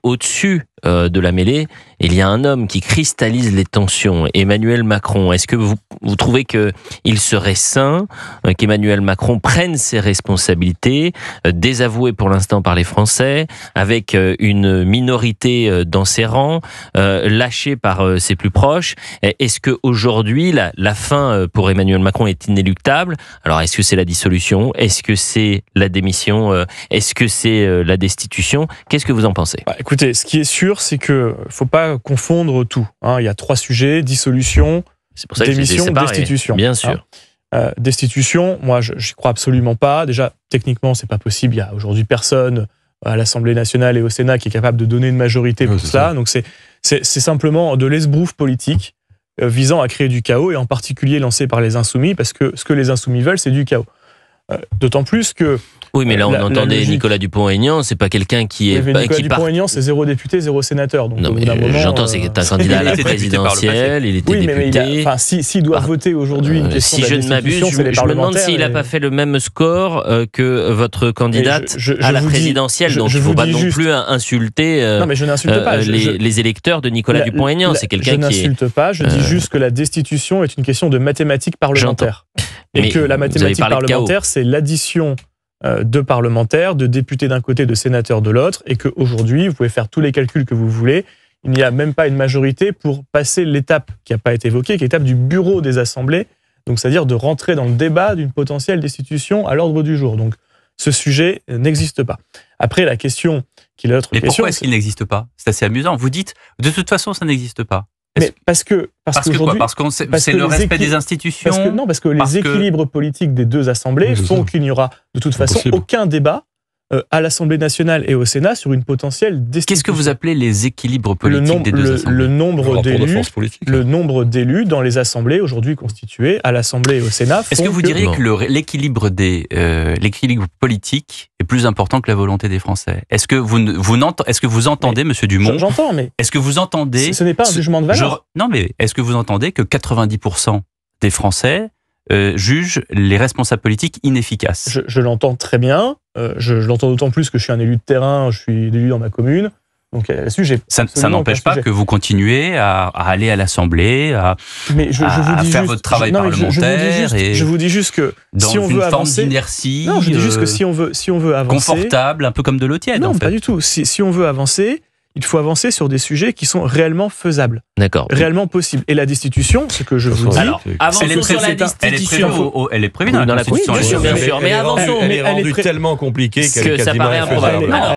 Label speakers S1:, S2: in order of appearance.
S1: Au-dessus de la mêlée, il y a un homme qui cristallise les tensions, Emmanuel Macron. Est-ce que vous trouvez qu'il serait sain qu'Emmanuel Macron prenne ses responsabilités, désavouées pour l'instant par les Français, avec une minorité dans ses rangs, lâchée par ses plus proches? Est-ce qu'aujourd'hui, la fin pour Emmanuel Macron est inéluctable? Alors, est-ce que c'est la dissolution? Est-ce que c'est la démission? Est-ce que c'est la destitution? Qu'est-ce que vous en pensez?
S2: Écoutez, ce qui est sûr, c'est qu'il ne faut pas confondre tout. Il y a 3 sujets, dissolution, démission, destitution.
S1: Bien sûr.
S2: Destitution, moi, je n'y crois absolument pas. Déjà, techniquement, ce n'est pas possible. Il n'y a aujourd'hui personne à l'Assemblée nationale et au Sénat qui est capable de donner une majorité pour cela. Donc, c'est simplement de l'esbrouf politique visant à créer du chaos, et en particulier lancé par les Insoumis, parce que ce que les Insoumis veulent, c'est du chaos. D'autant plus que...
S1: Oui, mais là, on entendait Nicolas Dupond-Aignan, c'est pas quelqu'un qui est...
S2: Nicolas Dupond-Aignan, c'est 0 député, 0 sénateur. Donc,
S1: non, mais j'entends, c'est un candidat à la présidentielle, il était député.
S2: Mais s'il doit voter aujourd'hui une question
S1: si
S2: de la
S1: je ne m'abuse,
S2: je
S1: me demande s'il n'a pas fait le même score que votre candidate à la présidentielle. Donc, il ne faut pas non plus insulter
S2: non, mais je n'insulte pas.
S1: Les électeurs de Nicolas Dupond-Aignan. C'est quelqu'un qui
S2: Je n'insulte pas, je dis juste que la destitution est une question de mathématiques parlementaires. Et que la mathématique parlementaire, c'est l'addition de parlementaires, de députés d'un côté, de sénateurs de l'autre, et qu'aujourd'hui, vous pouvez faire tous les calculs que vous voulez, il n'y a même pas une majorité pour passer l'étape qui n'a pas été évoquée, qui est l'étape du bureau des assemblées, donc c'est-à-dire de rentrer dans le débat d'une potentielle destitution à l'ordre du jour. Donc ce sujet n'existe pas. Après, la question qui est l'autre question...
S3: Mais pourquoi est-ce qu'il n'existe pas? C'est assez amusant. Vous dites, de toute façon, ça n'existe pas.
S2: Mais parce que
S3: c'est le respect des institutions.
S2: Parce que les équilibres politiques des deux assemblées font qu'il n'y aura de toute façon aucun débat à l'Assemblée nationale et au Sénat sur une potentielle destitution.
S3: Qu'est-ce que vous appelez les équilibres politiques des deux assemblées?
S2: Le nombre d'élus dans les assemblées aujourd'hui constituées à l'Assemblée et au Sénat.
S3: Est-ce que vous diriez que l'équilibre politique est plus important que la volonté des Français? Est-ce que vous entendez, Monsieur Dumont?
S2: J'entends, mais
S3: est-ce que vous entendez?
S2: Ce n'est pas un jugement de valeur.
S3: Non, mais est-ce que vous entendez que 90% des Français jugent les responsables politiques inefficaces?
S2: Je l'entends très bien. Je l'entends d'autant plus que je suis un élu de terrain, je suis élu dans ma commune. Donc là-dessus,
S3: ça n'empêche pas que vous continuez à aller à l'Assemblée, à faire votre travail parlementaire.
S2: Je vous dis juste que si on veut avancer,
S3: d'inertie,
S2: non, je dis juste que si on veut avancer,
S3: confortable, un peu comme de l'eau tiède.
S2: Non, pas du tout. Si on veut avancer, il faut avancer sur des sujets qui sont réellement faisables, réellement possibles. Et la destitution, ce que je vous dis...
S1: Alors, avançons sur la destitution.
S3: Elle est prévue dans la Constitution.
S1: Bien sûr, mais avançons.
S4: Elle est rendue tellement compliquée
S1: que ça paraît improbable.